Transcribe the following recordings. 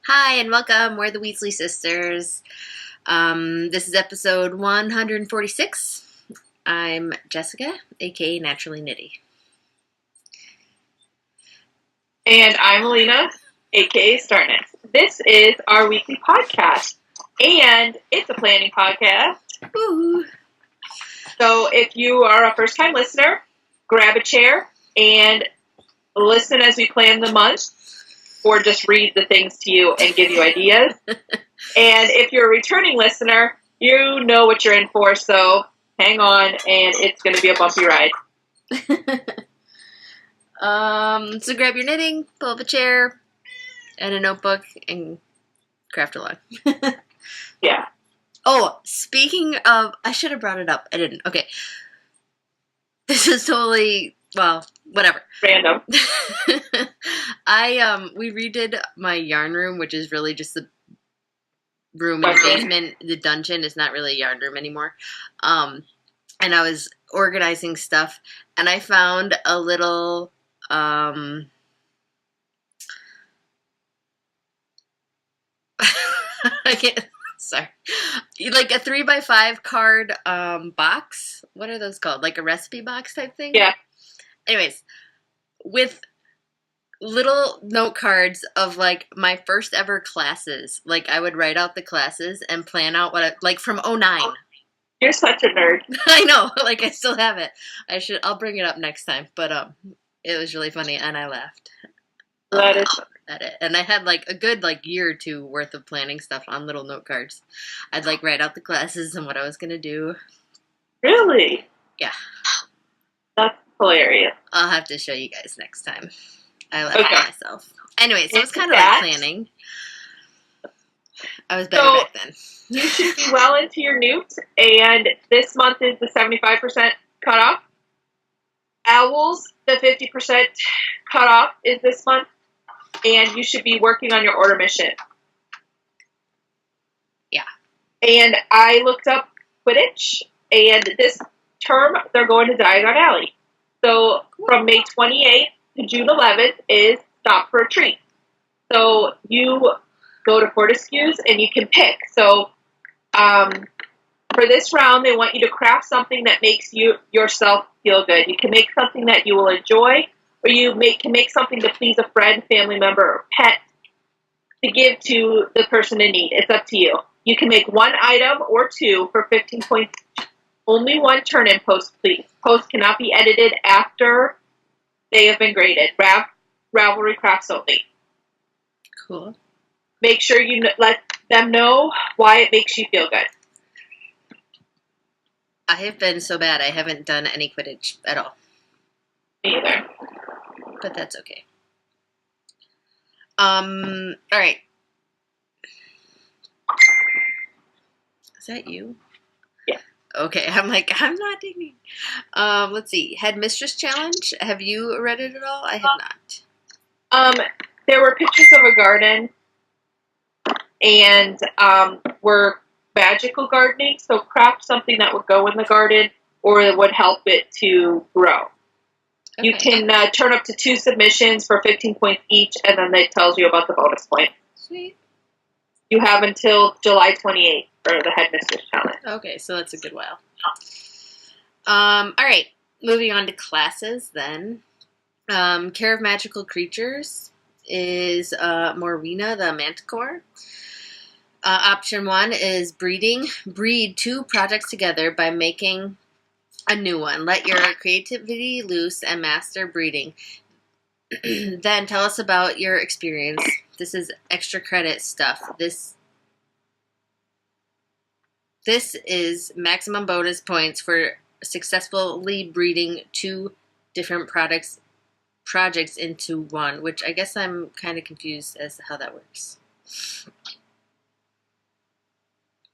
Hi and welcome. We're the Weasley sisters. This is episode 146. I'm Jessica, aka Naturally Nitty. And I'm Alina, aka Starness. This is our weekly podcast, and it's a planning podcast. Woo! So if you are a first-time listener, grab a chair and listen as we plan the month, or just read the things to you and give you ideas. And if you're a returning listener, you know what you're in for, so hang on, and it's going to be a bumpy ride. So grab your knitting, pull up a chair, and a notebook, and craft along. Yeah. Oh, speaking of, I should have brought it up. I didn't. Okay. This is totally, well, whatever. Random. We redid my yarn room, which is really just the room in the basement. The dungeon is not really a yarn room anymore. And I was organizing stuff, and I found a little, I can't, sorry, like a 3x5 card box. What are those called? Like a recipe box type thing? Yeah. Anyways, with little note cards of like my first ever classes. Like I would write out the classes and plan out like from 2009. You're such a nerd. I know, like I still have it. I'll bring it up next time. But it was really funny and I laughed. That is At it. And I had like a good like year or two worth of planning stuff on little note cards. I'd like write out the classes and what I was gonna do. Really? Yeah. That's hilarious. I'll have to show you guys next time. I laughed at myself. Anyway, so it's kind of that, like planning. I was better back then. You should be well into your newts, and this month is the 75% cutoff. Owls, the 50% cutoff is this month, and you should be working on your order mission. Yeah. And I looked up Quidditch, and this term they're going to Diagon Alley. So from May 28th to June 11th is Stop for a Treat. So you go to Fortescue's and you can pick. So for this round, they want you to craft something that makes yourself feel good. You can make something that you will enjoy, or you can make something to please a friend, family member, or pet to give to the person in need. It's up to you. You can make one item or two for 15 points. Only one turn-in post, please. Posts cannot be edited after they have been graded. Ravelry crafts only. Cool. Make sure you let them know why it makes you feel good. I have been so bad. I haven't done any Quidditch at all. Me either. But that's okay. All right. Is that you? Yeah. Okay, I'm like, I'm not digging. Let's see. Headmistress Challenge. Have you read it at all? I have not. There were pictures of a garden, and we're magical gardening, so craft something that would go in the garden or that would help it to grow. Okay. You can turn up to 2 submissions for 15 points each, and then it tells you about the bonus point. Sweet. You have until July 28th for the Headmistress Challenge. Okay, so that's a good while. All right, moving on to classes then. Care of Magical Creatures is Morena the Manticore. Option 1 is breeding. Breed 2 projects together by making a new one. Let your creativity loose and master breeding. Then tell us about your experience. This is extra credit stuff. This is maximum bonus points for successfully breeding 2 different projects into one, which I guess I'm kind of confused as to how that works.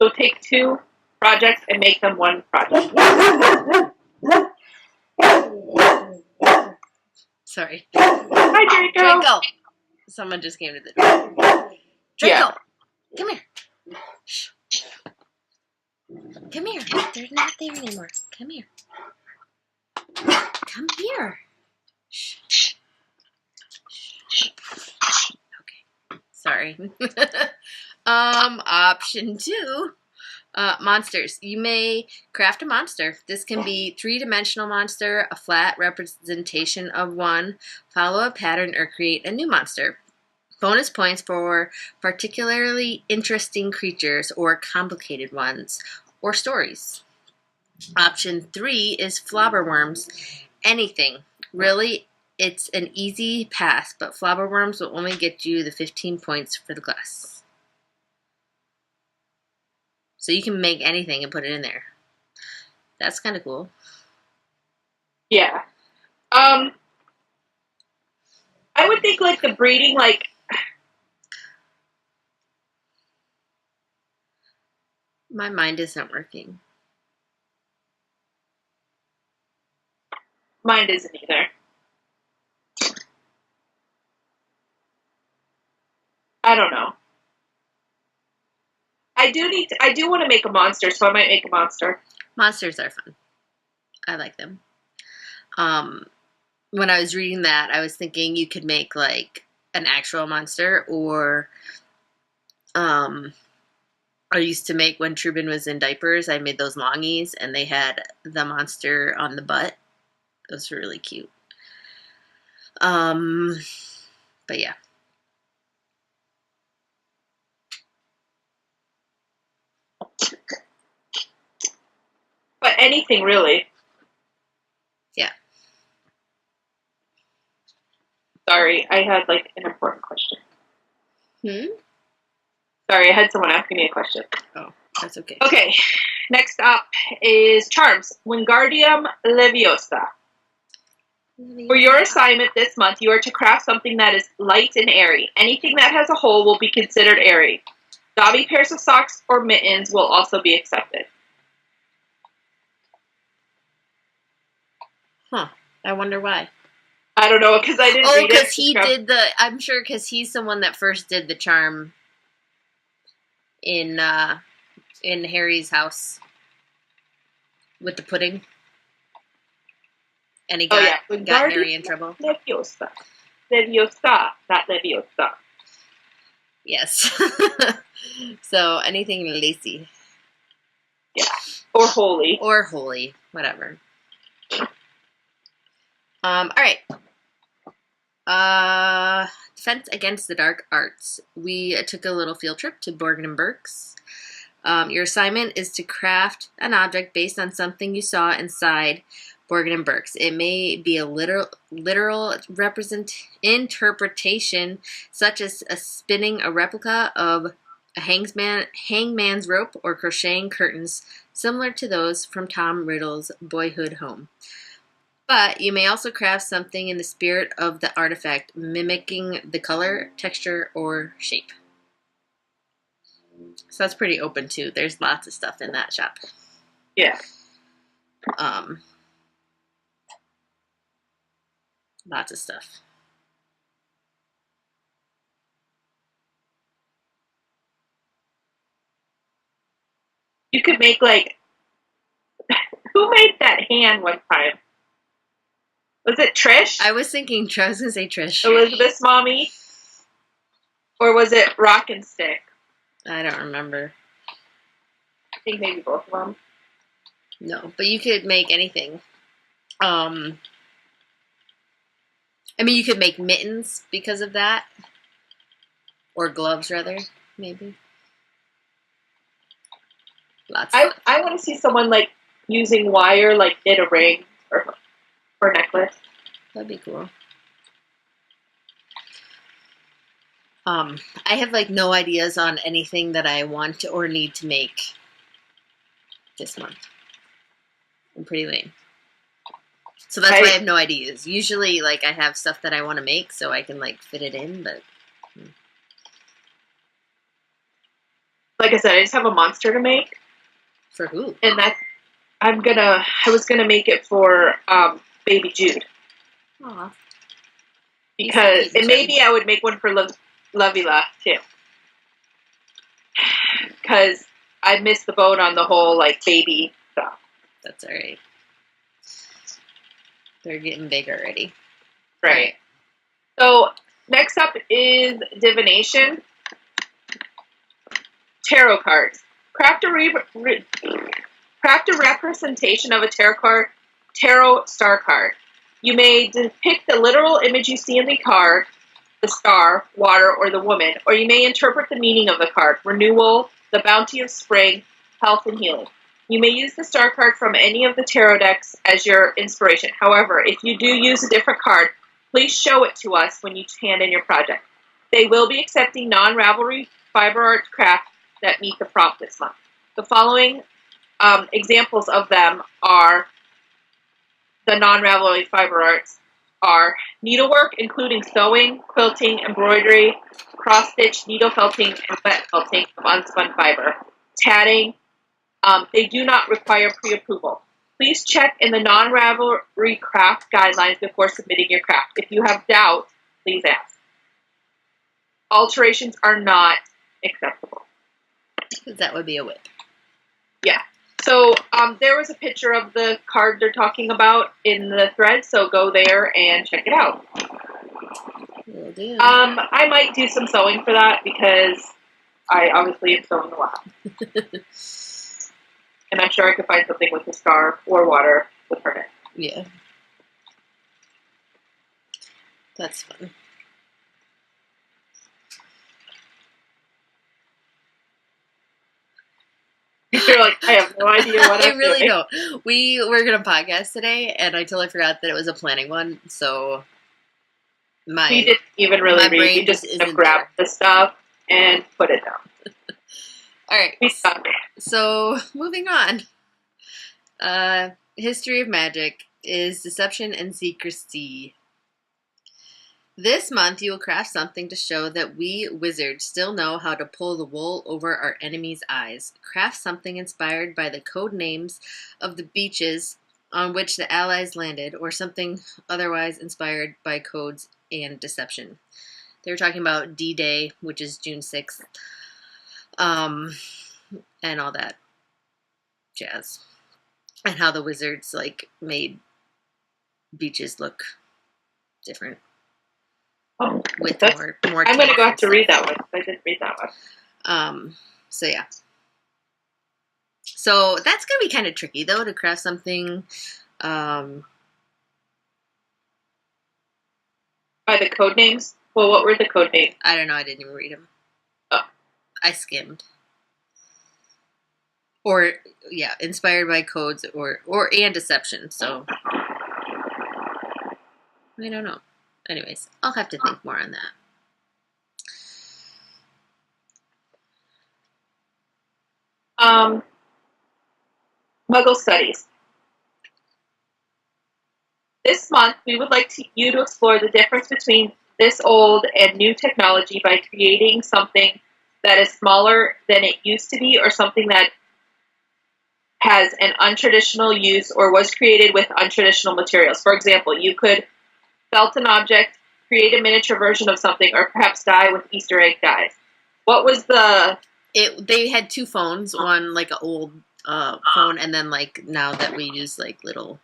So take 2 projects and make them one project. Sorry. Hi, Draco. Draco. Someone just came to the door. Draco, yeah. Come here. Shh. Come here. They're not there anymore. Come here. Come here. Shh. Okay. Sorry. Option 2. Monsters. You may craft a monster. This can be three-dimensional monster, a flat representation of one, follow a pattern, or create a new monster. Bonus points for particularly interesting creatures or complicated ones, or stories. Option 3 is flobberworms. Anything. Really, it's an easy pass, but flobberworms will only get you the 15 points for the class. So you can make anything and put it in there. That's kind of cool. Yeah. I would think like the breeding, like my mind isn't working. mine isn't either. I don't know. I do want to make a monster, so I might make a monster. Monsters are fun. I like them. When I was reading that, I was thinking you could make like an actual monster, or I used to make when Trubin was in diapers. I made those longies, and they had the monster on the butt. Those were really cute. But yeah. But anything really. Yeah. Sorry, I had like an important question. Hmm? Sorry, I had someone asking me a question. Oh, that's okay. Okay, next up is Charms. Wingardium Leviosa. For your assignment this month, you are to craft something that is light and airy. Anything that has a hole will be considered airy. Dobby pairs of socks or mittens will also be accepted. Huh. I wonder why. I don't know, because I didn't read it. Oh, because he did the... I'm sure because he's the one that first did the charm in Harry's house with the pudding. And he got Harry in trouble. Leviosa. Leviosa, not Leviosa. Yes. So, anything lacy. Yeah. Or holy. Or holy. Whatever. Alright. Defense Against the Dark Arts. We took a little field trip to Borgin and Burke's. Your assignment is to craft an object based on something you saw inside Borgin and Burke's. It may be a literal interpretation, such as spinning a replica of a hangman's rope or crocheting curtains similar to those from Tom Riddle's boyhood home. But you may also craft something in the spirit of the artifact, mimicking the color, texture, or shape. So that's pretty open too. There's lots of stuff in that shop. Yeah. Lots of stuff. You could make like... Who made that hand one time? Was it Trish? I was going to say Trish. Elizabeth's mommy? Or was it Rock and Stick? I don't remember. I think maybe both of them. No, but you could make anything. I mean, you could make mittens because of that. Or gloves, rather, maybe. Lots of I want to see someone, like, using wire, like, knit a ring or necklace. That'd be cool. I have, like, no ideas on anything that I want or need to make this month. I'm pretty lame. So that's why I have no ideas. Usually, like, I have stuff that I want to make so I can, like, fit it in, but... Like I said, I just have a monster to make. For who? And that... I was gonna make it for, Baby Jude. Aw. Because... And maybe I would make one for Lovila, too. Because I missed the boat on the whole, like, baby stuff. That's alright. They're getting big already. Right. So, next up is divination. tarot cards. Craft a representation of a tarot star card. You may depict the literal image you see in the card, the star, water, or the woman, or you may interpret the meaning of the card, renewal, the bounty of spring, health, and healing. You may use the star card from any of the tarot decks as your inspiration. However, if you do use a different card, please show it to us when you hand in your project. They will be accepting non-Ravelry fiber art craft that meet the prompt this month. The following examples of them are the non-Ravelry fiber arts are needlework, including sewing, quilting, embroidery, cross-stitch, needle felting, and wet felting of unspun fiber. Tatting. They do not require pre-approval. Please check in the non-Ravelry craft guidelines before submitting your craft. If you have doubt, please ask. Alterations are not acceptable. That would be a whip. Yeah. So there was a picture of the card they're talking about in the thread, so go there and check it out. Will do. I might do some sewing for that because I obviously am sewing a lot. And I'm sure I could find something with a star or water with her neck. Yeah. That's fun. You're like, I have no idea what I'm I really doing. don't. We were going to podcast today, and I totally forgot that it was a planning one, so We didn't even really read. We just grabbed the stuff and put it down. All right. We suck. So, moving on. History of magic is deception and secrecy. This month, you will craft something to show that we wizards still know how to pull the wool over our enemies' eyes. Craft something inspired by the code names of the beaches on which the Allies landed, or something otherwise inspired by codes and deception. They were talking about D-Day, which is June 6th, and all that jazz. And how the wizards, made beaches look different. Oh, with more I'm going to go have to read that one. I didn't read that one. So yeah. So that's going to be kind of tricky, though, to craft something. By the code names? Well, what were the code names? I don't know. I didn't even read them. Oh. I skimmed. Or, yeah, inspired by codes and deception, so. I don't know. Anyways, I'll have to think more on that. Muggle Studies. This month, we would like you to explore the difference between this old and new technology by creating something that is smaller than it used to be, or something that has an untraditional use or was created with untraditional materials. For example, you could felt an object, create a miniature version of something, or perhaps dye with Easter egg dyes. What was the... They had two phones, one an old phone, and then now that we use little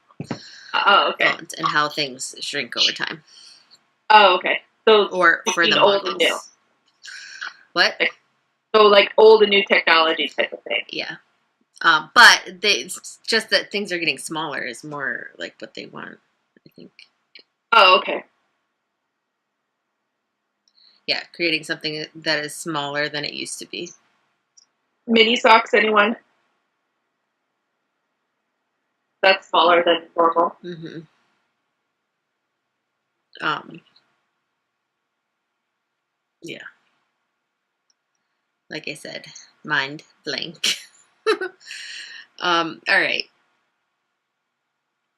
phones, and how things shrink over time. Oh, okay. So or for the old and new. What? So old and new technology type of thing. Yeah. But it's just that things are getting smaller is more what they want, I think. Oh, okay. Yeah, creating something that is smaller than it used to be. Mini socks, anyone? That's smaller than normal. Mm-hmm. Yeah. Like I said, mind blank. All right.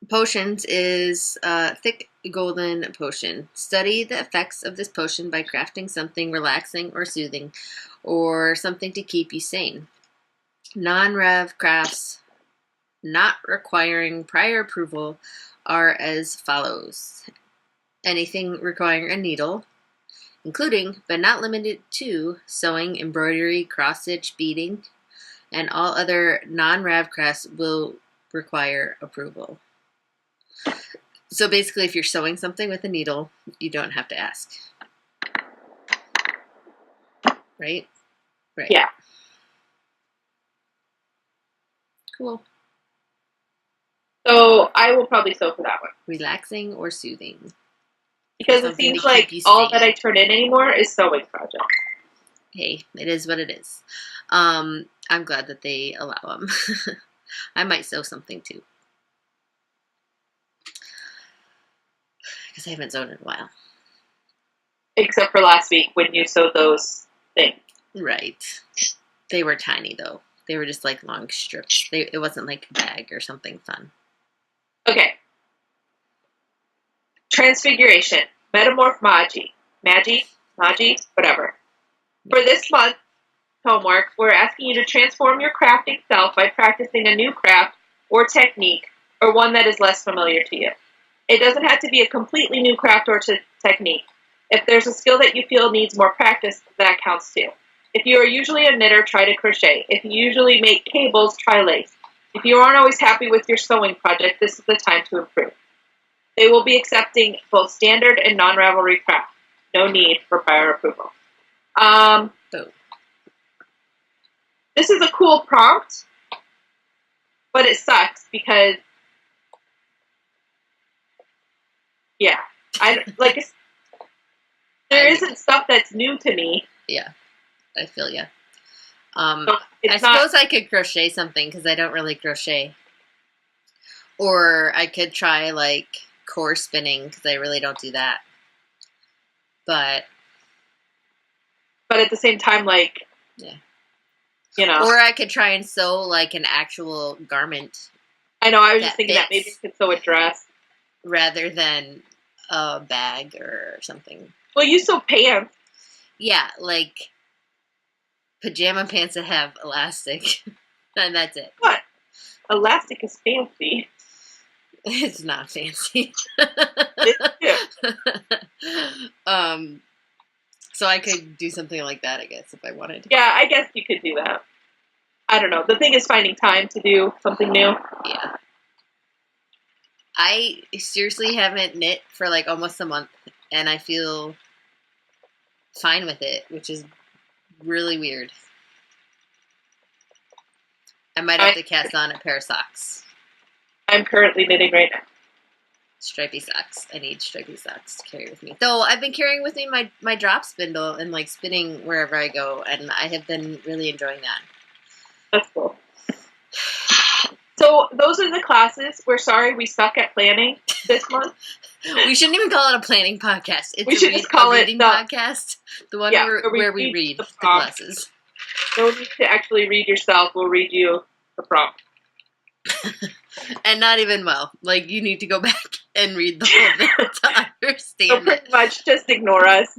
Potions is thick golden potion. Study the effects of this potion by crafting something relaxing or soothing, or something to keep you sane. Non-rev crafts not requiring prior approval are as follows. Anything requiring a needle, including but not limited to sewing, embroidery, cross-stitch, beading, and all other non-rev crafts will require approval. So basically, if you're sewing something with a needle, you don't have to ask. Right? Right. Yeah. Cool. So I will probably sew for that one. Relaxing or soothing? Because it seems like all that I turn in anymore is sewing projects. Hey, it is what it is. I'm glad that they allow them. I might sew something too. Because I haven't sewn in a while. Except for last week when you sewed those things. Right. They were tiny though. They were just like long strips. It wasn't like a bag or something fun. Okay. Transfiguration. Metamorph Magi, whatever. For this month homework, we're asking you to transform your crafting self by practicing a new craft or technique or one that is less familiar to you. It doesn't have to be a completely new craft or technique. If there's a skill that you feel needs more practice, that counts too. If you are usually a knitter, try to crochet. If you usually make cables, try lace. If you aren't always happy with your sewing project, this is the time to improve. They will be accepting both standard and non-Ravelry craft. No need for prior approval. This is a cool prompt, but it sucks because, yeah, there isn't stuff that's new to me. Yeah, I feel ya. So I suppose I could crochet something because I don't really crochet. Or I could try like core spinning because I really don't do that. But at the same time, like, yeah, you know. Or I could try and sew like an actual garment. I know. I was just thinking that maybe you could sew a dress rather than a bag or something. Well, you sew pants. Yeah, like pajama pants that have elastic, and that's it. What? Elastic is fancy. It's not fancy. So I could do something like that, I guess, if I wanted. Yeah, I guess you could do that. I don't know. The thing is finding time to do something new. Yeah. I seriously haven't knit for like almost a month, and I feel fine with it, which is really weird. I might have to cast on a pair of socks. I'm currently knitting right now. Stripy socks. I need stripy socks to carry with me. Though I've been carrying with me my drop spindle and like spinning wherever I go, and I have been really enjoying that. That's cool. So those are the classes. We're sorry we suck at planning this month. We shouldn't even call it a planning podcast. We should just call it reading podcast. The one where we read the classes. No need to actually read yourself. We'll read you the prompt. And not even well. Like, you need to go back and read the whole thing to understand So pretty much just ignore us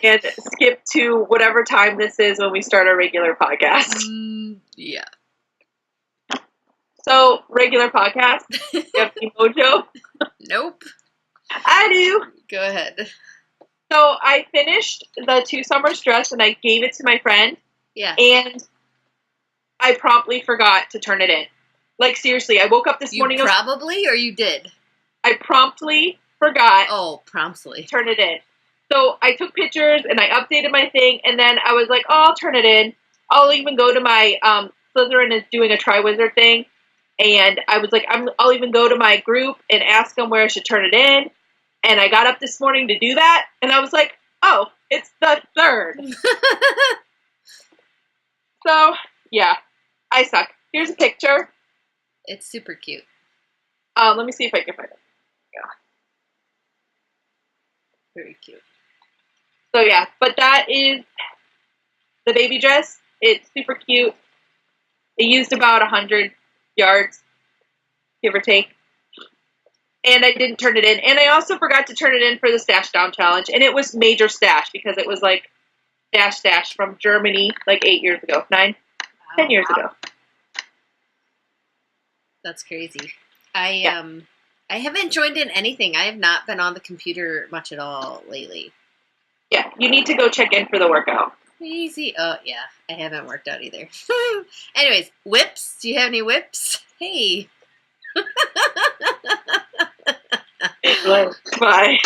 and skip to whatever time this is when we start our regular podcast. Yeah. So, regular podcast. You have any mojo? Nope. I do. Go ahead. So, I finished the 2 Summers dress and I gave it to my friend. Yeah. And I promptly forgot to turn it in. Like, seriously, I woke up this morning. You probably, or you did? I promptly forgot. Oh, promptly. To turn it in. So, I took pictures and I updated my thing. And then I was like, oh, I'll turn it in. I'll even go to my, Slytherin is doing a Triwizard thing. And I was like, I'll even go to my group and ask them where I should turn it in. And I got up this morning to do that. And I was like, oh, it's the 3rd. So, yeah, I suck. Here's a picture. It's super cute. Let me see if I can find it. Yeah. Very cute. So, yeah, but that is the baby dress. It's super cute. It used about 100 yards, give or take. And I didn't turn it in. And I also forgot to turn it in for the Stash Down Challenge. And it was major stash because it was like stash from Germany like 8 years ago. 10 years ago. That's crazy. I haven't joined in anything. I have not been on the computer much at all lately. Yeah, you need to go check in for the workout. Easy. Oh, yeah. I haven't worked out either. Anyways, whips. Do you have any whips? Hey. Bye.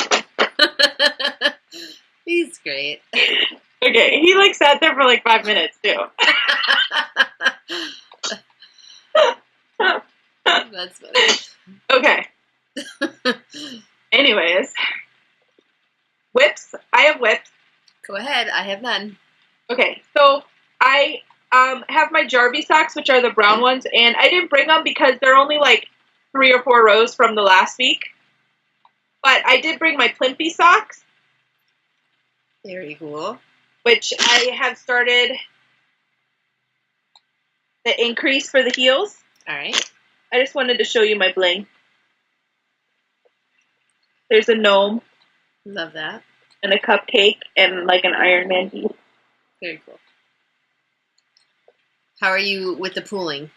He's great. Okay, he like sat there for like 5 minutes too. That's funny. Okay. Anyways. Whips. I have whips. Go ahead. I have none. Okay. So I have my Jarvie socks, which are the brown ones, and I didn't bring them because they're only like 3 or 4 rows from the last week. But I did bring my Plimpy socks. Very cool. Which I have started the increase for the heels. All right. I just wanted to show you my bling. There's a gnome. Love that. And a cupcake and like an Iron Man piece. Very cool. How are you with the pooling?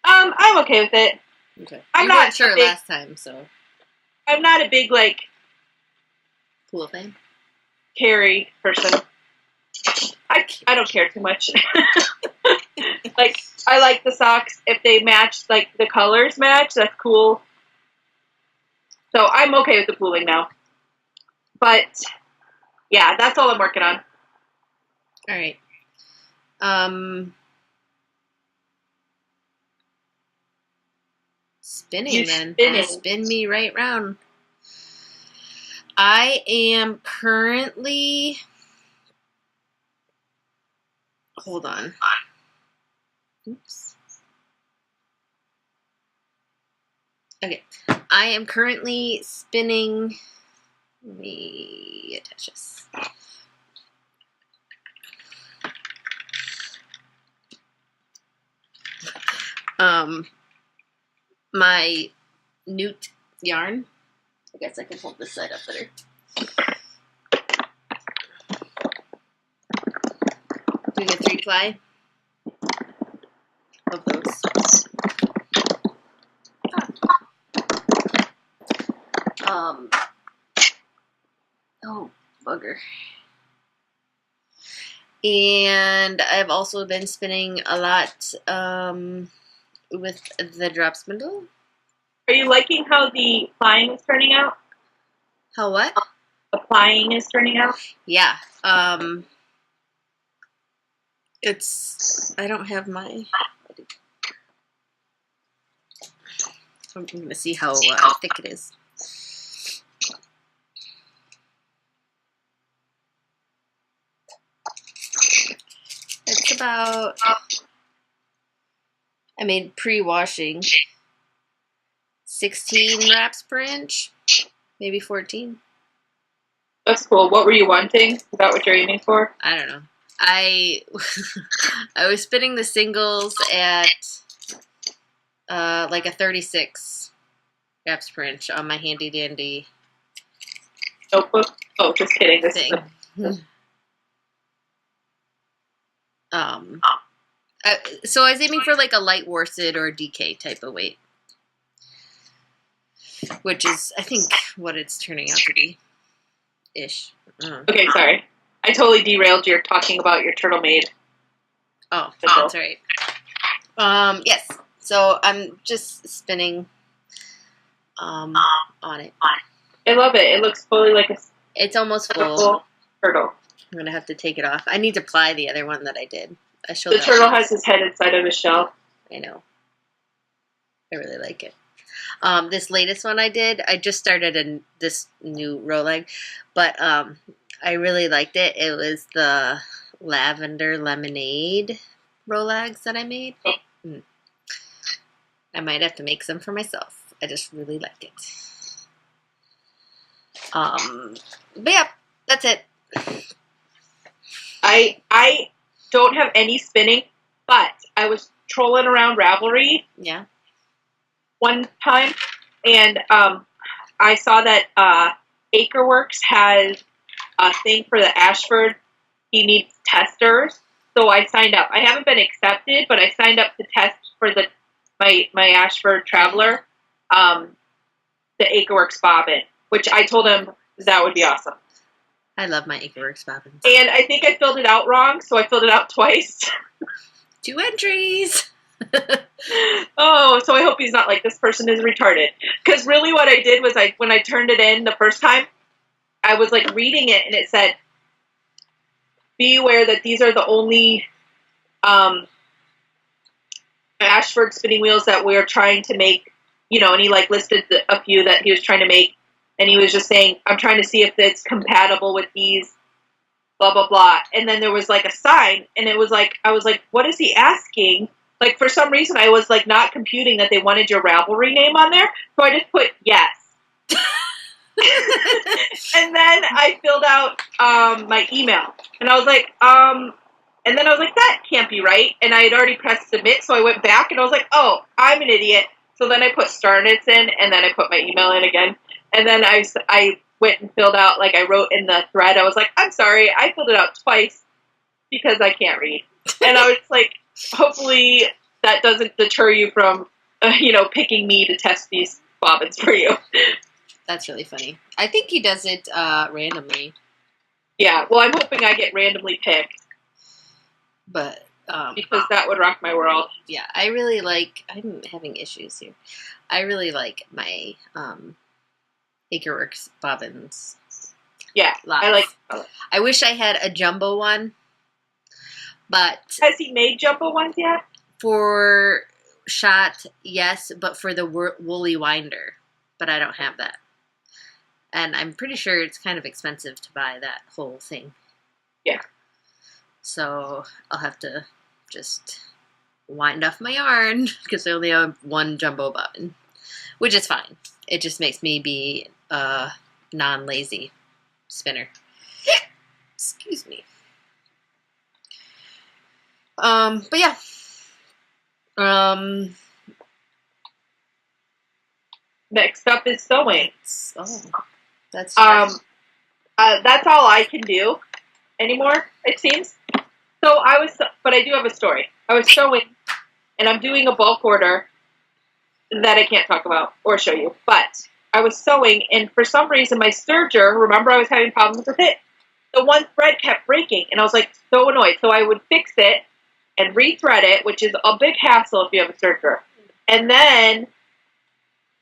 I'm okay with it. Okay. I'm you not weren't sure last time, so. I'm not a big like pool fan. Carry person. I don't care too much. Like I like the socks if they match, like the colors match. That's cool. So I'm okay with the pooling now. But yeah, that's all I'm working on. All right. Spinning then. Spin me right round. I am currently. Hold on. Oops. Okay. I am currently spinning. Let me attach this. My newt yarn. I guess I can hold this side up better. Doing a 3-ply of those. Oh, bugger. And I've also been spinning a lot with the drop spindle. Are you liking how the plying is turning out? How what? The plying is turning out? Yeah. It's, I don't have my, I'm going to see how thick it is. It's about, I made pre-washing 16 wraps per inch, maybe 14. That's cool. What were you wanting? Is that what you're aiming for? I don't know. I was spinning the singles at like a 36 wraps per inch on my handy dandy notebook. Oh, just kidding. This thing. So I was aiming for like a light worsted or a DK type of weight, which is I think what it's turning out to be, ish. Okay, sorry. I totally derailed your talking about your Turtle Maid. Oh, that's right. Yes. So I'm just spinning on it. I love it. It looks fully like a. It's almost full. Turtle. I'm gonna have to take it off. I need to ply the other one that I did. I showed the turtle has his head inside of his shell. I know. I really like it. This latest one I did, I just started this new row leg, but I really liked it. It was the lavender lemonade row legs that I made. I might have to make some for myself. I just really like it. But yeah, that's it. I don't have any spinning, but I was trolling around Ravelry one time, and I saw that Acreworks has a thing for the Ashford. He needs testers, so I signed up. I haven't been accepted, but I signed up to test for my Ashford Traveler, the Acreworks bobbin, which I told him that would be awesome. I love my Acreworks bobbins. And I think I filled it out wrong, so I filled it out twice. 2 entries. Oh, so I hope he's not like, this person is retarded. Because really what I did was when I turned it in the first time, I was like reading it and it said, be aware that these are the only Ashford spinning wheels that we are trying to make, and he like listed a few that he was trying to make, and he was just saying, I'm trying to see if it's compatible with these, blah, blah, blah. And then there was like a sign, and it was like, I was like, what is he asking? Like, for some reason, I was like not computing that they wanted your Ravelry name on there, so I just put yes. And then I filled out my email, and I was like, and then I was like, that can't be right. And I had already pressed submit, so I went back, and I was like, oh, I'm an idiot. So then I put Starnets in, and then I put my email in again. And then I went and filled out, like I wrote in the thread, I was like, I'm sorry, I filled it out twice because I can't read. And I was like, hopefully that doesn't deter you from, picking me to test these bobbins for you. That's really funny. I think he does it randomly. Yeah, well, I'm hoping I get randomly picked. But because that would rock my world. Yeah, I really like. I'm having issues here. I really like my Acreworks bobbins. Yeah, lots. I wish I had a jumbo one, but has he made jumbo ones yet? For shot, yes, but for the woolly winder, but I don't have that, and I'm pretty sure it's kind of expensive to buy that whole thing. Yeah. So I'll have to just wind off my yarn because I only have one jumbo bobbin, which is fine. It just makes me be a non-lazy spinner. Excuse me. But yeah. Next up is sewing. That's all I can do anymore, it seems. So but I do have a story. I was sewing, and I'm doing a bulk order that I can't talk about or show you, but I was sewing, and for some reason my serger, remember I was having problems with it? The one thread kept breaking, and I was like so annoyed. So I would fix it and rethread it, which is a big hassle if you have a serger. And then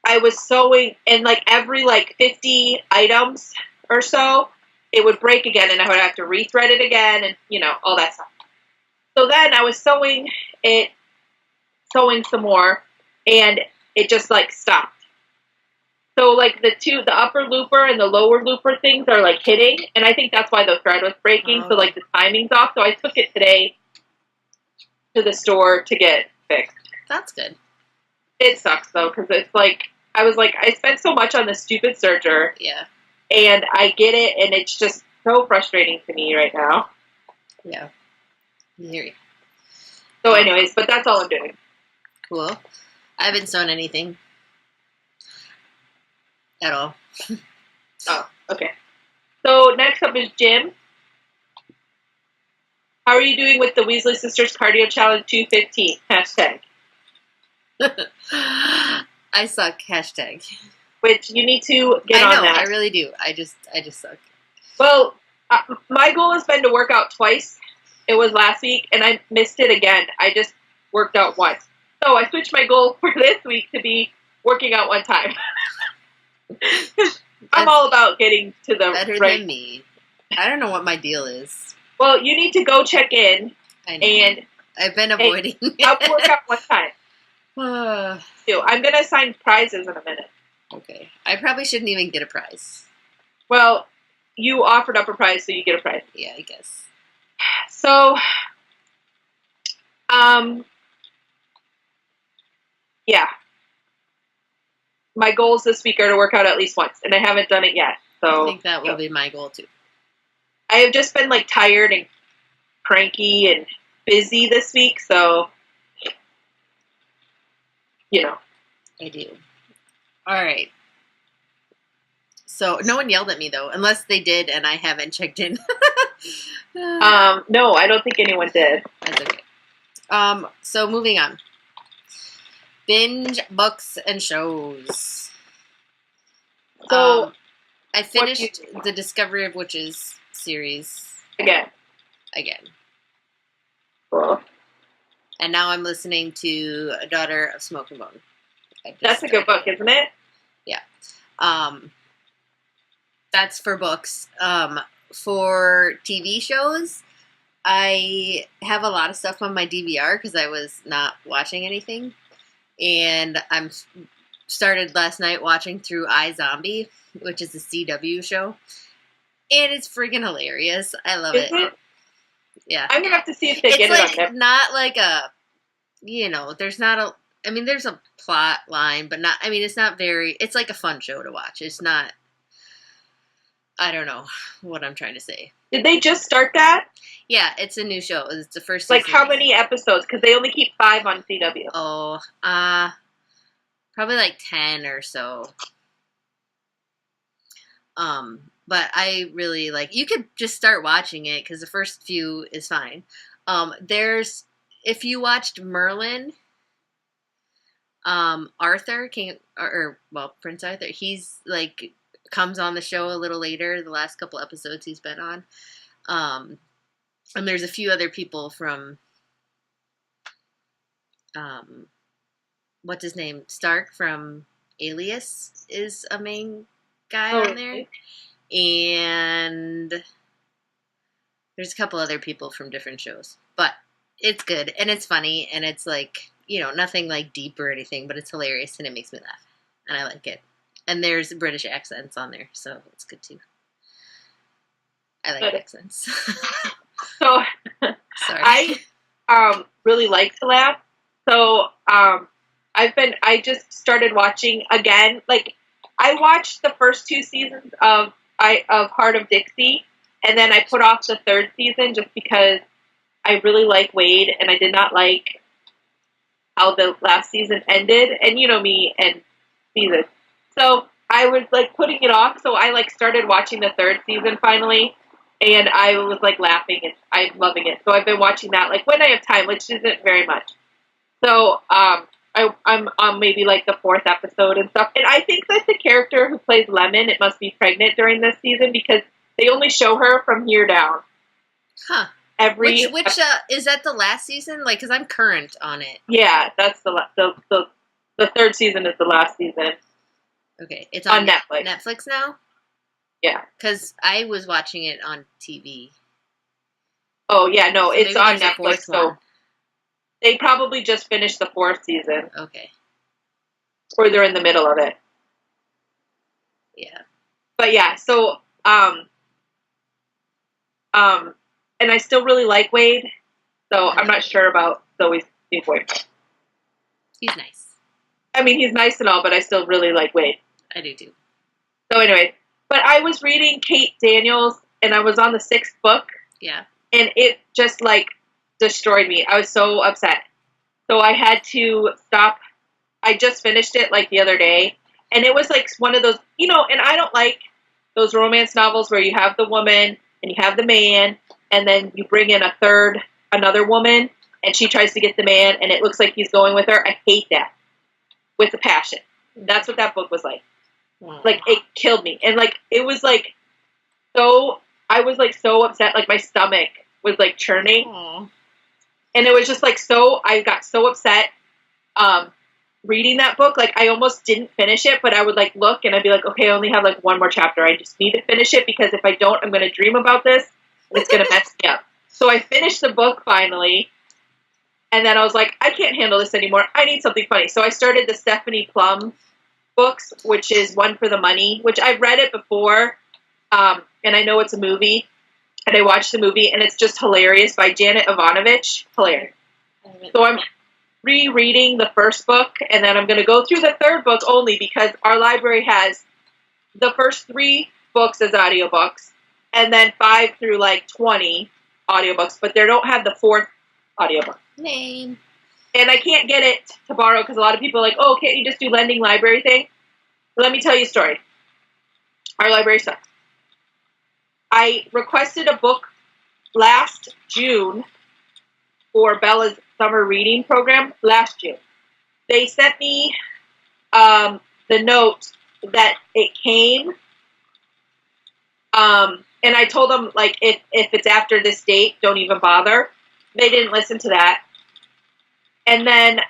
I was sewing, and like every 50 items or so, it would break again, and I would have to rethread it again, and all that stuff. So then I was sewing some more, and it just stopped. So the upper looper and the lower looper things are hitting, and I think that's why the thread was breaking. So the timing's off. So I took it today to the store to get fixed. That's good. It sucks though, because it's I spent so much on this stupid serger. Yeah. And I get it, and it's just so frustrating to me right now. Yeah. I hear you. So anyways, but that's all I'm doing. Cool. I haven't sewn anything. At all. Oh, okay. So next up is Jim. How are you doing with the Weasley Sisters Cardio Challenge 215? Hashtag. I suck. Hashtag. Which you need to get on that. I really do. I just suck. Well, my goal has been to work out twice. It was last week, and I missed it again. I just worked out once. So I switched my goal for this week to be working out one time. I'm all about getting to the better right. Than me. I don't know what my deal is. Well, you need to go check in. I know. And I've been avoiding. I'll work out one time. I'm going to assign prizes in a minute. Okay. I probably shouldn't even get a prize. Well, you offered up a prize, so you get a prize. Yeah, I guess. So, yeah. My goals this week are to work out at least once, and I haven't done it yet. So I think that will be my goal too. I have just been tired and cranky and busy this week, so I do. All right. So no one yelled at me though, unless they did, and I haven't checked in. No, I don't think anyone did. That's okay. So moving on. Binge books and shows. So I finished the Discovery of Witches series again. Cool. And now I'm listening to A Daughter of Smoke and Bone. That's a good book, isn't it? Yeah. That's for books. For TV shows, I have a lot of stuff on my DVR because I was not watching anything, and I'm started last night watching through iZombie, which is a CW show, and it's freaking hilarious. I love Is it. it? Yeah, I'm gonna have to see if they it's get it like on there. not like a, there's not a. I mean, there's a plot line, but not. I mean, it's not very. It's like a fun show to watch. It's not. I don't know what I'm trying to say. Did they just start that? Yeah, it's a new show. It's the first season. Like how many episodes? Because they only keep 5 on CW. Oh, probably like 10 or so. But I really like. You could just start watching it because the first few is fine. If you watched Merlin, Arthur Prince Arthur. He's like comes on the show a little later. The last couple episodes he's been on. And there's a few other people from, what's his name? Stark from Alias is a main guy on there. And there's a couple other people from different shows. But it's good, and it's funny, and it's like, nothing like deep or anything, but it's hilarious, and it makes me laugh. And I like it. And there's British accents on there, so it's good too. I like accents. So, sorry. I really like to laugh. So, I just started watching again. Like, I watched the first 2 seasons of Heart of Dixie, and then I put off the 3rd season just because I really like Wade, and I did not like how the last season ended. And you know me and season. So I was like putting it off. So I like started watching the 3rd season finally. And I was like laughing, and I'm loving it. So I've been watching that like when I have time, which isn't very much. So I'm on maybe like the 4th episode and stuff. And I think that the character who plays Lemon, it must be pregnant during this season because they only show her from here down. Huh. Which is that the last season? Like, because I'm current on it. Yeah, that's the 3rd season is the last season. Okay, it's on Netflix. Netflix now. Yeah. Because I was watching it on TV. Oh, yeah, no, so it's on Netflix, so they probably just finished the 4th season. Okay. Or they're in the middle of it. Yeah. But yeah, so, and I still really like Wade, so I'm not sure about Zoe's new boyfriend. He's nice. I mean, he's nice and all, but I still really like Wade. I do too. So anyway, but I was reading Kate Daniels, and I was on the 6th book. Yeah. And it just, like, destroyed me. I was so upset. So I had to stop. I just finished it, like, the other day. And it was, like, one of those, and I don't like those romance novels where you have the woman and you have the man, and then you bring in another woman, and she tries to get the man, and it looks like he's going with her. I hate that. With a passion. That's what that book was like. Like, it killed me. And, like, it was, like, I was, like, so upset. Like, my stomach was, like, churning. Aww. And it was just, like, I got so upset reading that book. Like, I almost didn't finish it, but I would, like, look, and I'd be like, okay, I only have, like, 1 more chapter. I just need to finish it, because if I don't, I'm going to dream about this, and it's going to mess me up. So I finished the book, finally, and then I was like, I can't handle this anymore. I need something funny. So I started the Stephanie Plum books, which is One for the Money, which I've read it before, and I know it's a movie, and I watched the movie, and it's just hilarious, by Janet Ivanovich. Hilarious. So I'm rereading the 1st book, and then I'm going to go through the 3rd book only because our library has the first 3 books as audiobooks, and then 5 through like 20 audiobooks, but they don't have the 4th audiobook. Name. And I can't get it to borrow because a lot of people are like, oh, can't you just do lending library thing? But let me tell you a story. Our library sucks. I requested a book last June for Bella's summer reading program last June. They sent me the note that it came, and I told them, like, if it's after this date, don't even bother. They didn't listen to that. And then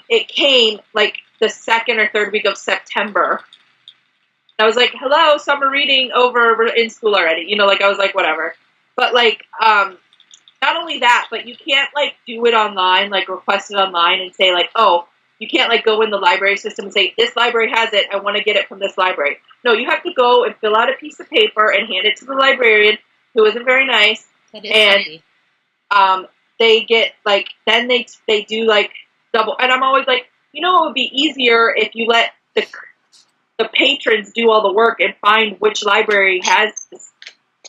it came, like, the 2nd or 3rd week of September. I was like, hello, summer reading over, we're in school already. Like, I was like, whatever. But, like, not only that, but you can't, like, do it online, like, request it online and say, like, oh, you can't, like, go in the library system and say, this library has it, I want to get it from this library. No, you have to go and fill out a piece of paper and hand it to the librarian, who isn't very nice. That is and they get, like, then they do, like, double, and I'm always like, you know, it would be easier if you let the patrons do all the work and find which library has this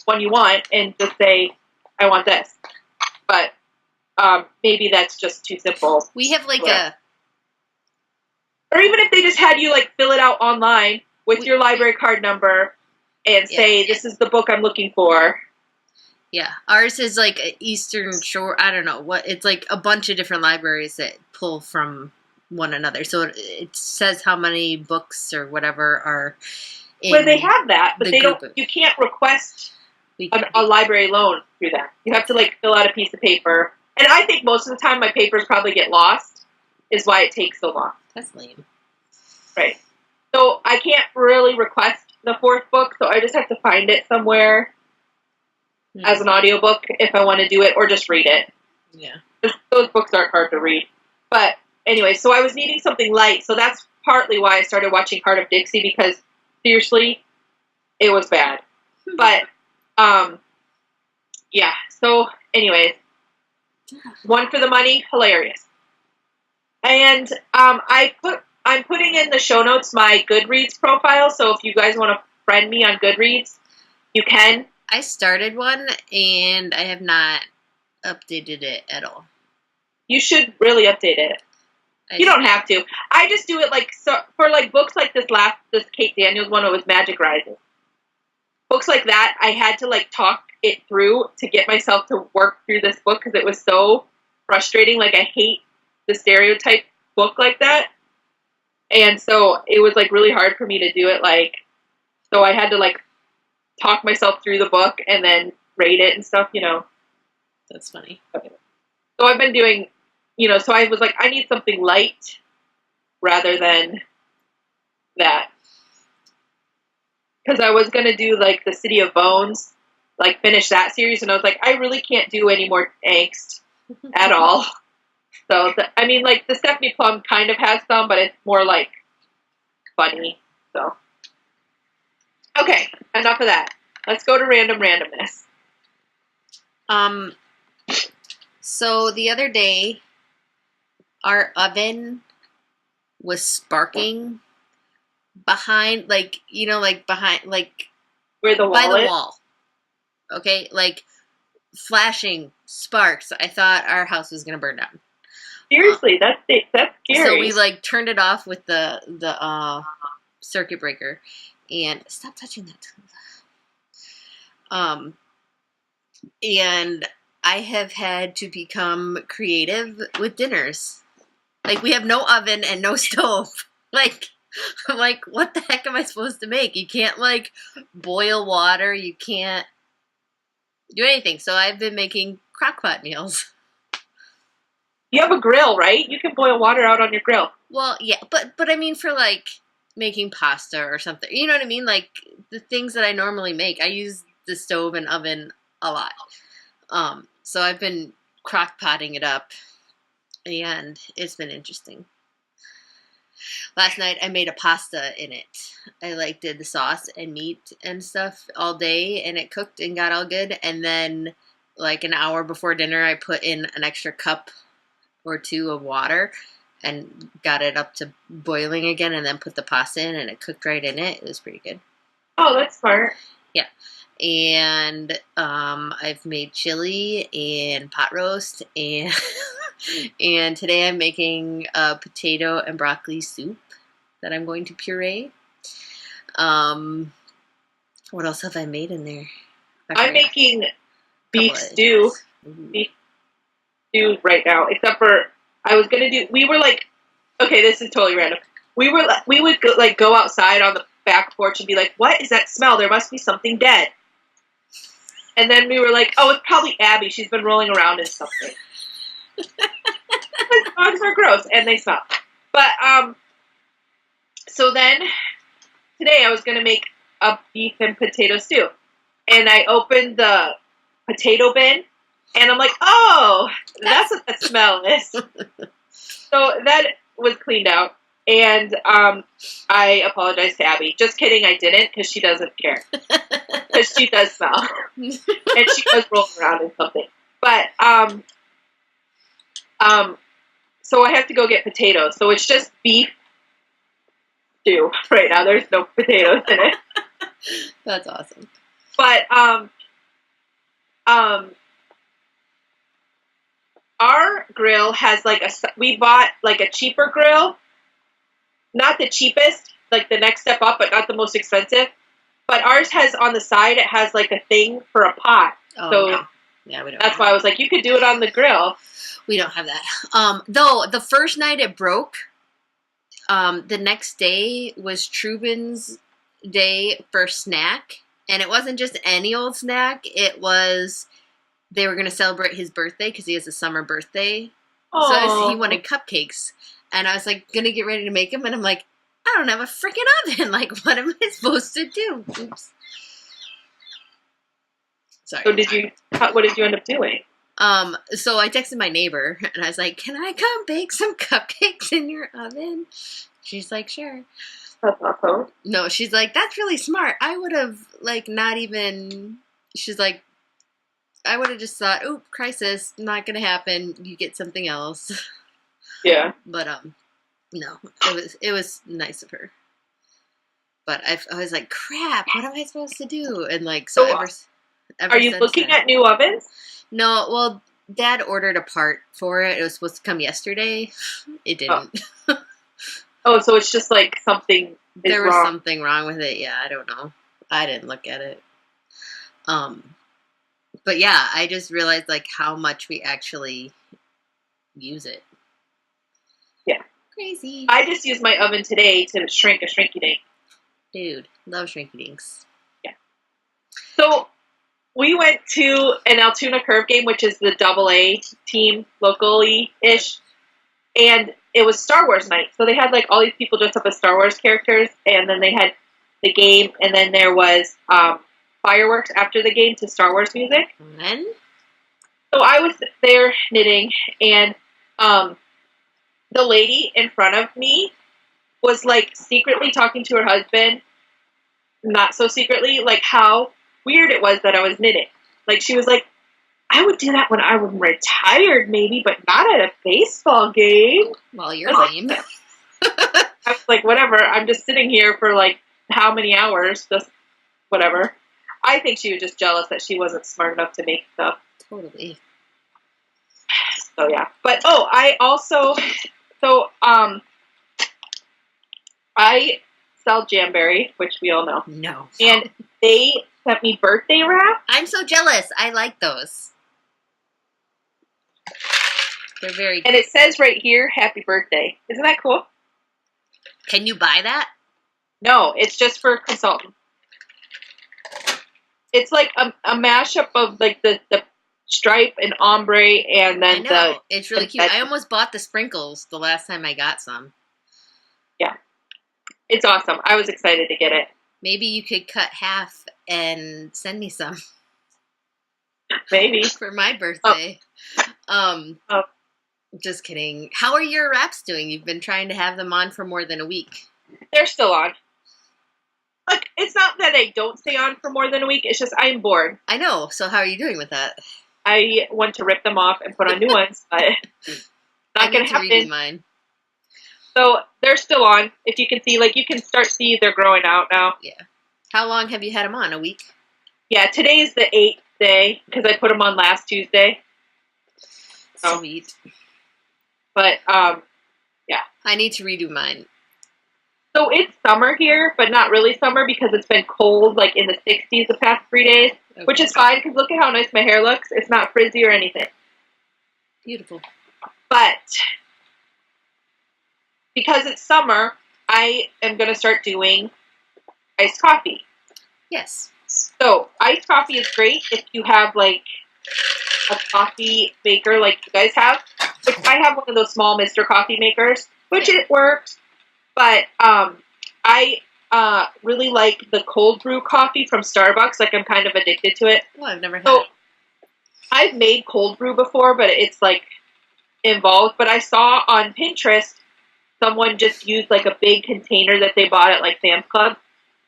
one you want and just say, I want this. But maybe that's just too simple. We have, like, or even if they just had you, like, fill it out online with your library card number and say, this is the book I'm looking for. Yeah, ours is, like, Eastern Shore, I don't know, what. It's, like, a bunch of different libraries that pull from one another. So it says how many books or whatever are in Where they have that, but the they group don't, you can't request a library loan through that. You have to, like, fill out a piece of paper. And I think most of the time my papers probably get lost, is why it takes so long. That's lame. Right. So I can't really request the fourth book, so I just have to find it somewhere as an audiobook if I want to do it, or just read it. Yeah. Those books aren't hard to read. But anyway, so I was needing something light, so that's partly why I started watching Heart of Dixie, because seriously, it was bad. But, yeah. So, anyways, one for the money, hilarious. And I'm putting in the show notes my Goodreads profile, so if you guys want to friend me on Goodreads, you can. I started one, and I have not updated it at all. You should really update it. You don't have to. I just do it, like, so for, like, books like this Kate Daniels one, it was Magic Rising. Books like that, I had to, like, talk it through to get myself to work through this book, because it was so frustrating. Like, I hate the stereotype book like that. And so it was, like, really hard for me to do it, like, so I had to, like, talk myself through the book and then rate it and stuff, you know. That's funny. Okay. So I've been doing, you know, so I was like, I need something light rather than that. Because I was going to do, like, the City of Bones, like, finish that series, and I was like, I really can't do any more angst at all. So, I mean, like, the Stephanie Plum kind of has some, but it's more, like, funny, so. Okay, enough of that. Let's go to random randomness. So the other day, our oven was sparking behind, like, you know, like, behind, like, where the wall by the is? wall. Okay, flashing sparks. I thought our house was gonna burn down. Seriously, that's scary. So we, turned it off with the circuit breaker, and stop touching that. And I have had to become creative with dinners. Like, we have no oven and no stove. I'm like, what the heck am I supposed to make? You can't, boil water. You can't do anything. So I've been making crock-pot meals. You have a grill, right? You can boil water out on your grill. Well, yeah, but I mean for, making pasta or something. You know what I mean? Like, the things that I normally make. I use the stove and oven a lot. So I've been crock-potting it up, and it's been interesting. Last night I made a pasta in it. I did the sauce and meat and stuff all day, and it cooked and got all good. And then an hour before dinner, I put in an extra cup or two of water and got it up to boiling again, and then put the pasta in, and it cooked right in it. It was pretty good. Oh, that's smart. Yeah. And I've made chili and pot roast, and and today I'm making a potato and broccoli soup that I'm going to puree. What else have I made in there? I'm making beef stew. Beef stew right now, except for I was gonna do. We were okay, this is totally random. We would go outside on the back porch and be like, "What is that smell? There must be something dead." And then we were like, "Oh, it's probably Abby. She's been rolling around in something." Dogs are gross and they smell. But so then today I was gonna make a beef and potato stew, and I opened the potato bin, And I'm like, oh, that's what that smell is. So that was cleaned out. And I apologized to Abby. Just kidding, I didn't, because she doesn't care. Because she does smell. And she was rolling around in something. But, so I have to go get potatoes. So it's just beef stew right now. There's no potatoes in it. That's awesome. But, our grill has like we bought like a cheaper grill. Not the cheapest, like the next step up, but not the most expensive. But ours has on the side, it has like a thing for a pot. Oh, so no. Yeah, we don't. That's why I was like, you could do it on the grill. We don't have that. Though the first night it broke, the next day was Trubin's day for snack. And it wasn't just any old snack. It was, they were going to celebrate his birthday because he has a summer birthday. Aww. So he wanted cupcakes. And I was like, going to get ready to make them. And I'm like, I don't have a freaking oven. Like, what am I supposed to do? Oops. Sorry. So what did you end up doing? So I texted my neighbor and I was like, can I come bake some cupcakes in your oven? She's like, sure. That's awesome. No, she's like, that's really smart. I would have, like, not even, she's like, I would have just thought, oh, crisis, not going to happen. You get something else. Yeah. But, no, it was nice of her. But I was like, crap, what am I supposed to do? And, like, so ever are you looking at new ovens? No, well, Dad ordered a part for it. It was supposed to come yesterday. It didn't. Oh, so it's just like something there was wrong. Something wrong with it. Yeah, I don't know. I didn't look at it. But yeah, I just realized like how much we actually use it. Yeah. Crazy. I just used my oven today to shrink a shrinky dink. Dude, love shrinky dinks. Yeah. So we went to an Altoona Curve game, which is the AA team locally-ish. And it was Star Wars night. So they had like all these people dressed up as Star Wars characters. And then they had the game. And then there was fireworks after the game to Star Wars music. And? So I was there knitting. And the lady in front of me was like secretly talking to her husband. Not so secretly. Like how weird it was that I was knitting. Like she was like, I would do that when I was retired, maybe, but not at a baseball game. Well, you're lame. I was like, whatever. I'm just sitting here for like how many hours? Just whatever. I think she was just jealous that she wasn't smart enough to make stuff. Totally. So yeah, but I also I sell Jamberry, which we all know. No. And they sent me birthday wrap. I'm so jealous. I like those. They're very cute. And it says right here, happy birthday. Isn't that cool? Can you buy that? No, it's just for consultant. It's like a mashup of like the stripe and ombre and then it's really cute. I almost bought the sprinkles the last time I got some. Yeah. It's awesome. I was excited to get it. Maybe you could cut half and send me some. Maybe. For my birthday. Just kidding. How are your wraps doing? You've been trying to have them on for more than a week. They're still on. Like, it's not that I don't stay on for more than a week. It's just I'm bored. I know. So how are you doing with that? I want to rip them off and put on new ones, but not going to happen. Redo mine. So they're still on. If you can see, like you can start see they're growing out now. Yeah. How long have you had them on? A week? Yeah, today is the 8th day because I put them on last Tuesday. So. Sweet. But yeah. I need to redo mine. So it's summer here, but not really summer because it's been cold, like in the 60s the past 3 days, okay. Which is fine because look at how nice my hair looks. It's not frizzy or anything. Beautiful. But because it's summer, I am going to start doing iced coffee. Yes. So iced coffee is great if you have like a coffee maker like you guys have. Which I have one of those small Mr. Coffee makers, which it works. But I really like the cold brew coffee from Starbucks. Like I'm kind of addicted to it. Oh, I've never had it. I've made cold brew before, but it's like involved. But I saw on Pinterest someone just used like a big container that they bought at like Sam's Club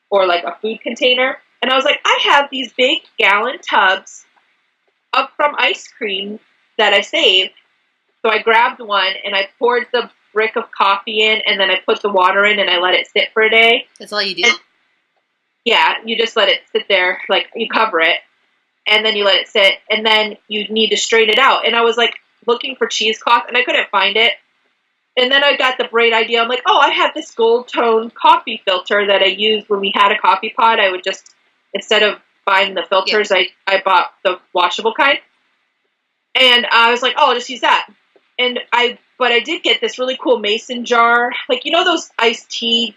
or like a food container, and I was like, I have these big gallon tubs up from ice cream that I saved. So I grabbed one and I poured the brick of coffee in, and then I put the water in and I let it sit for a day. That's all you do? And, yeah, you just let it sit there, like you cover it, and then you let it sit, and then you need to strain it out. And I was like looking for cheesecloth and I couldn't find it. And then I got the bright idea. I'm like, oh, I have this gold tone coffee filter that I used when we had a coffee pot. I would just, instead of buying the filters, I bought the washable kind. And I was like, oh, I'll just use that. But I did get this really cool mason jar. Like, you know those iced tea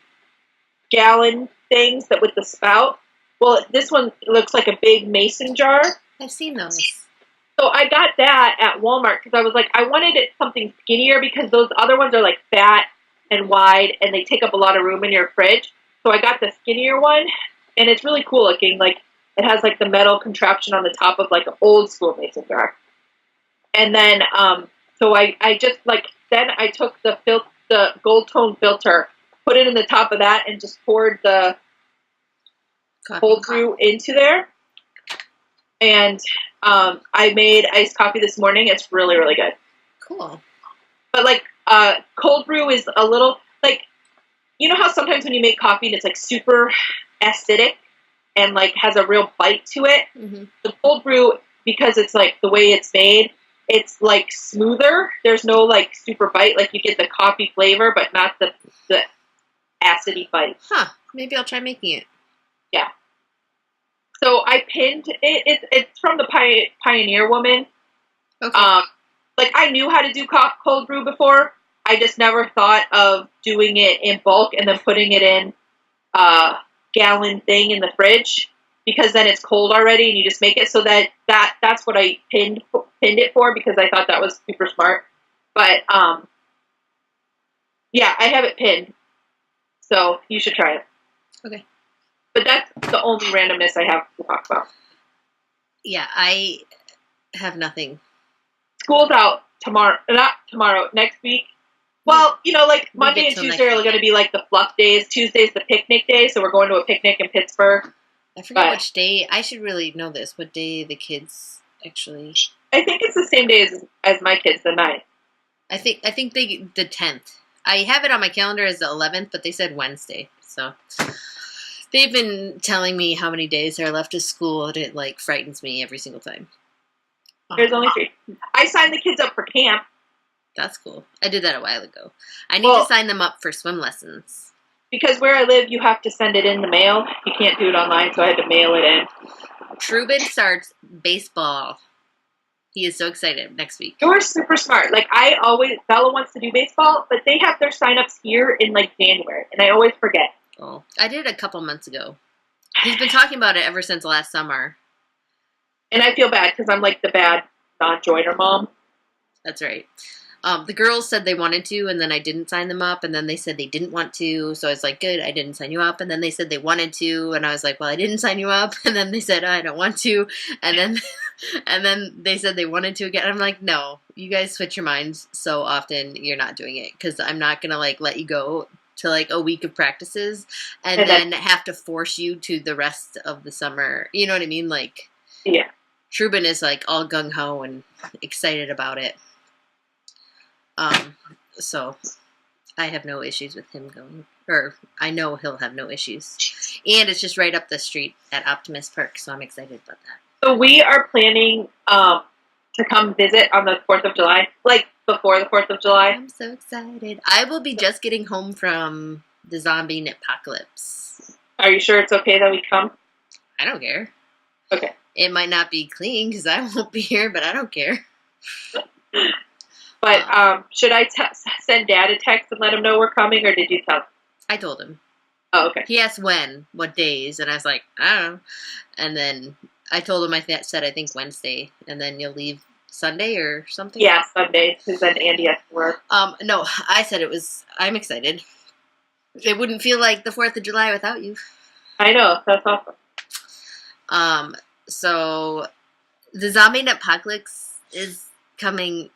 gallon things that with the spout? Well, this one looks like a big mason jar. I've seen those. So I got that at Walmart because I was like, I wanted it something skinnier because those other ones are like fat and wide and they take up a lot of room in your fridge. So I got the skinnier one, and it's really cool looking. Like, it has like the metal contraption on the top of like an old school mason jar. And then, so I just like, then I took the gold tone filter, put it in the top of that, and just poured the cold brew into there. And I made iced coffee this morning. It's really, really good. Cool. But like, cold brew is a little like, you know how sometimes when you make coffee and it's like super acidic and like has a real bite to it? Mm-hmm. The cold brew, because it's like the way it's made, it's like smoother. There's no like super bite. Like you get the coffee flavor, but not the acidy bite. Huh. Maybe I'll try making it. Yeah. So I pinned it. It's from the Pioneer Woman. Okay. Like I knew how to do cold brew before. I just never thought of doing it in bulk and then putting it in a gallon thing in the fridge, because then it's cold already and you just make it. So that's what I pinned it for, because I thought that was super smart. But yeah, I have it pinned. So you should try it. Okay. But that's the only randomness I have to talk about. Yeah, I have nothing. School's out tomorrow. Not tomorrow, next week. Well, you know, like Monday and Tuesday are going to be like the fluff days. Tuesday's the picnic day, so we're going to a picnic in Pittsburgh. I forget which day. I should really know this. What day the kids actually... I think it's the same day as my kids, the 9th. I think the 10th. I have it on my calendar as the 11th, but they said Wednesday. So they've been telling me how many days are left of school, and it like frightens me every single time. There's only 3. I signed the kids up for camp. That's cool. I did that a while ago. I need to sign them up for swim lessons. Because where I live, you have to send it in the mail. You can't do it online, so I had to mail it in. Truben starts baseball. He is so excited next week. You're super smart. Like, Bella wants to do baseball, but they have their sign-ups here in, like, January, and I always forget. Oh, I did it a couple months ago. He's been talking about it ever since last summer. And I feel bad, because I'm, like, the bad non-joiner mom. That's right. The girls said they wanted to, and then I didn't sign them up, and then they said they didn't want to, so I was like, good, I didn't sign you up, and then they said they wanted to, and I was like, well, I didn't sign you up, and then they said, I don't want to, and then they said they wanted to again. I'm like, no, you guys switch your minds so often, you're not doing it, because I'm not going to, like, let you go to, like, a week of practices, and then have to force you to the rest of the summer, you know what I mean? Like, yeah. Truben is, like, all gung-ho and excited about it. So I have no issues with him going, or I know he'll have no issues. And it's just right up the street at Optimist Park, so I'm excited about that. So we are planning to come visit on the 4th of July, like before the 4th of July. I'm so excited. I will be just getting home from the zombie apocalypse. Are you sure it's okay that we come? I don't care. Okay. It might not be clean because I won't be here, but I don't care. But should I send Dad a text and let him know we're coming, or did you tell him? I told him. Oh, okay. He asked what days, and I was like, I don't know. And then I told him I said I think Wednesday, and then you'll leave Sunday or something? Yeah, Sunday, because then Andy has to work. No, I said I'm excited. It wouldn't feel like the 4th of July without you. I know, that's awesome. So The zombie apocalypse is coming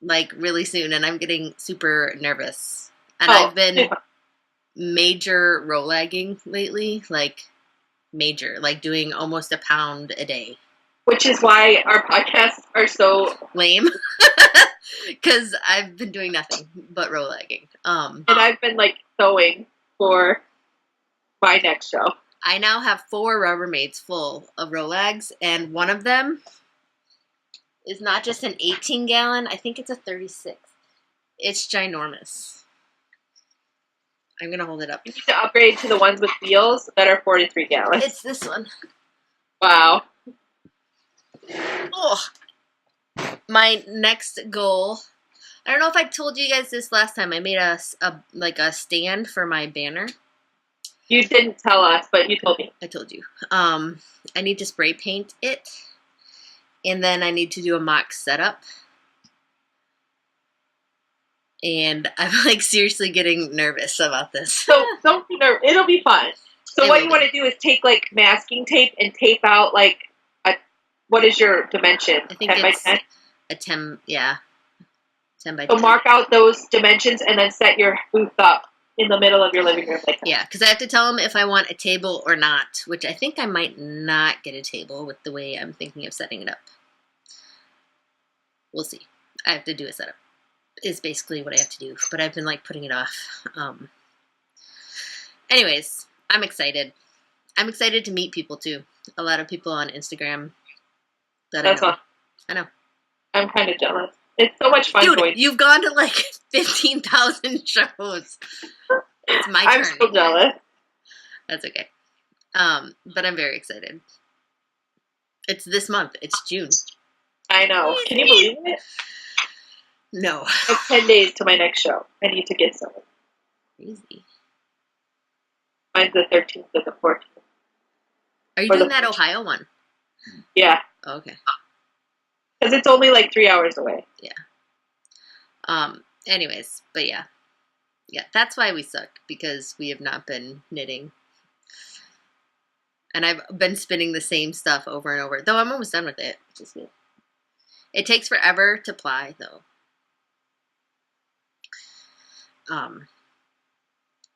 like really soon, and I'm getting super nervous. And I've been yeah. major roll lagging lately, like major, like doing almost a pound a day. Which is why our podcasts are so lame, because I've been doing nothing but roll lagging. And I've been like sewing for my next show. I now have 4 Rubbermaids full of Rolags, and one of them is not just an 18-gallon. I think it's a 36. It's ginormous. I'm gonna hold it up. You need to upgrade to the ones with wheels that are 43 gallons. It's this one. Wow. Oh, my next goal. I don't know if I told you guys this last time. I made a stand for my banner. You didn't tell us, but you told me. I told you. I need to spray paint it, and then I need to do a mock setup. And I'm like seriously getting nervous about this. So don't be nervous. It'll be fun. So what you want to do is take like masking tape and tape out like what is your dimension? I think 10 by it's 10? a 10, yeah. 10 by 10. So mark out those dimensions and then set your booth up in the middle of your living room. Like that. Yeah, because I have to tell them if I want a table or not, which I think I might not get a table with the way I'm thinking of setting it up. We'll see. I have to do a setup. Is basically what I have to do, but I've been like putting it off. Anyways, I'm excited. I'm excited to meet people too. A lot of people on Instagram that That's I know. awesome. I know. I'm kind of jealous. It's so much fun. Dude, going. You've gone to like 15,000 shows. It's my turn. I'm so jealous. That's okay. But I'm very excited. It's this month. It's June. I know. Can you believe it? No. It's 10 days to my next show. I need to get some. Crazy. Mine's the 13th or the 14th. Are you doing that Ohio one? Yeah. Oh, okay. Because it's only like 3 hours away. Yeah. Anyways, but yeah. Yeah, that's why we suck, because we have not been knitting. And I've been spinning the same stuff over and over. Though I'm almost done with it, which is good. It takes forever to ply, though.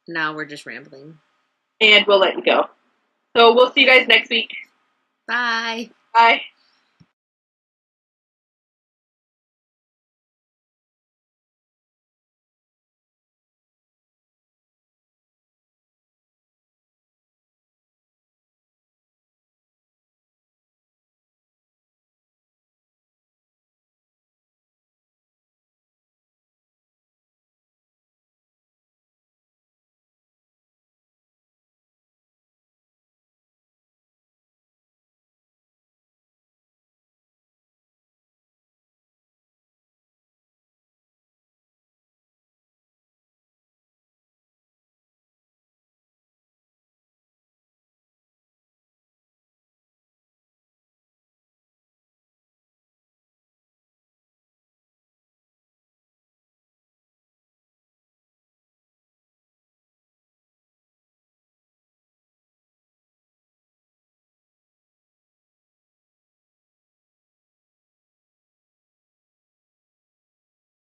Now we're just rambling. And we'll let you go. So we'll see you guys next week. Bye. Bye.